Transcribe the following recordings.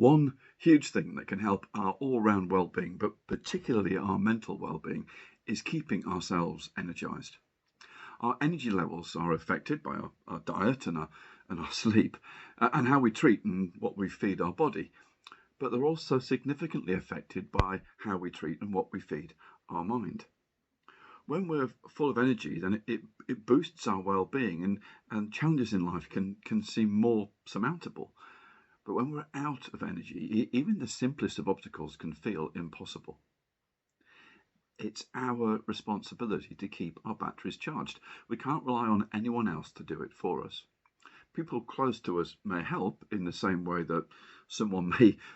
One huge thing that can help our all-round well-being, but particularly our mental well-being, is keeping ourselves energized. Our energy levels are affected by our diet and our sleep, and how we treat and what we feed our body. But they're also significantly affected by how we treat and what we feed our mind. When we're full of energy, then it boosts our well-being, and challenges in life can seem more surmountable. But when we're out of energy, even the simplest of obstacles can feel impossible. It's our responsibility to keep our batteries charged. We can't rely on anyone else to do it for us. People close to us may help in the same way that someone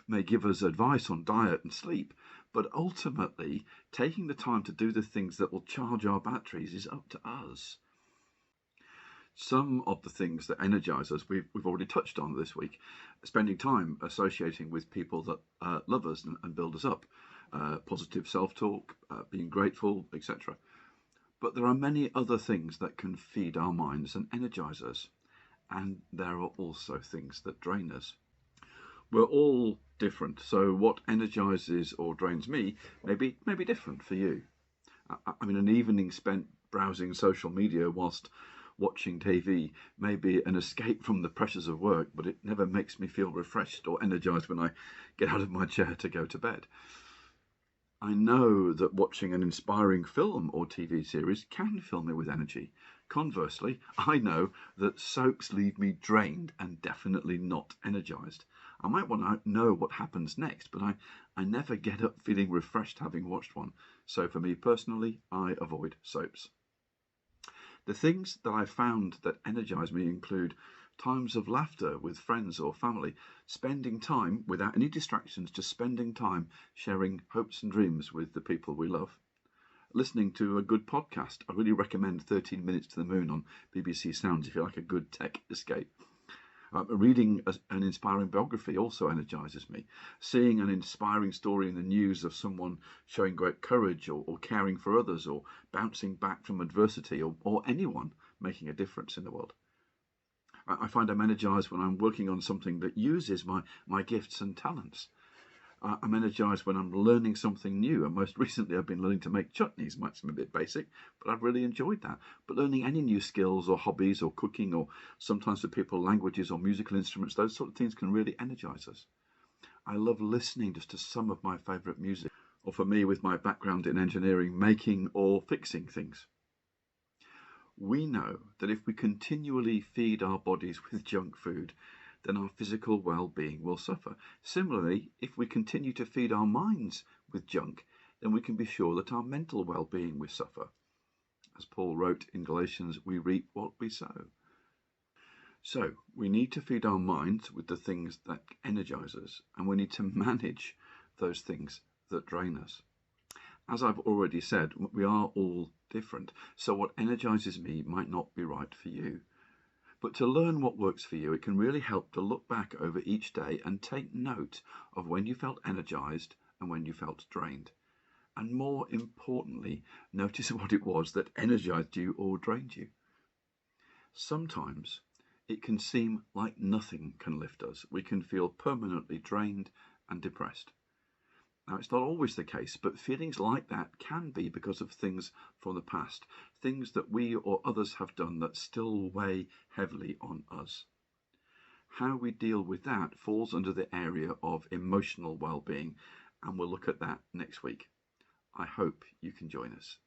may give us advice on diet and sleep, but ultimately, taking the time to do the things that will charge our batteries is up to us. Some of the things that energize us, we've already touched on this week. Spending time associating with people that love us and build us up, positive self-talk, being grateful, etc. But there are many other things that can feed our minds and energize us. And there are also things that drain us. We're all different, so what energizes or drains me may be different for you. I mean, an evening spent browsing social media whilst watching TV may be an escape from the pressures of work, but it never makes me feel refreshed or energized when I get out of my chair to go to bed. I know that watching an inspiring film or TV series can fill me with energy. Conversely, I know that soaps leave me drained and definitely not energized. I might want to know what happens next, but I never get up feeling refreshed having watched one. So for me personally, I avoid soaps. The things that I found that energize me include times of laughter with friends or family, spending time without any distractions, just spending time sharing hopes and dreams with the people we love, listening to a good podcast. I really recommend 13 Minutes to the Moon on BBC Sounds if you like a good tech escape. Reading an inspiring biography also energizes me. Seeing an inspiring story in the news of someone showing great courage or caring for others or bouncing back from adversity or anyone making a difference in the world. I find I'm energized when I'm working on something that uses my gifts and talents. I'm energized when I'm learning something new, and most recently I've been learning to make chutneys. Might seem a bit basic, but I've really enjoyed that. But learning any new skills or hobbies or cooking or sometimes for people languages or musical instruments, those sort of things can really energize us. I love listening just to some of my favorite music, or for me with my background in engineering, making or fixing things. We know that if we continually feed our bodies with junk food, then our physical well-being will suffer. Similarly, if we continue to feed our minds with junk, then we can be sure that our mental well-being will suffer. As Paul wrote in Galatians, we reap what we sow. So we need to feed our minds with the things that energize us, and we need to manage those things that drain us. As I've already said, we are all different, so what energizes me might not be right for you. But to learn what works for you, it can really help to look back over each day and take note of when you felt energized and when you felt drained. And more importantly, notice what it was that energized you or drained you. Sometimes it can seem like nothing can lift us. We can feel permanently drained and depressed. Now, it's not always the case, but feelings like that can be because of things from the past, things that we or others have done that still weigh heavily on us. How we deal with that falls under the area of emotional well-being, and we'll look at that next week. I hope you can join us.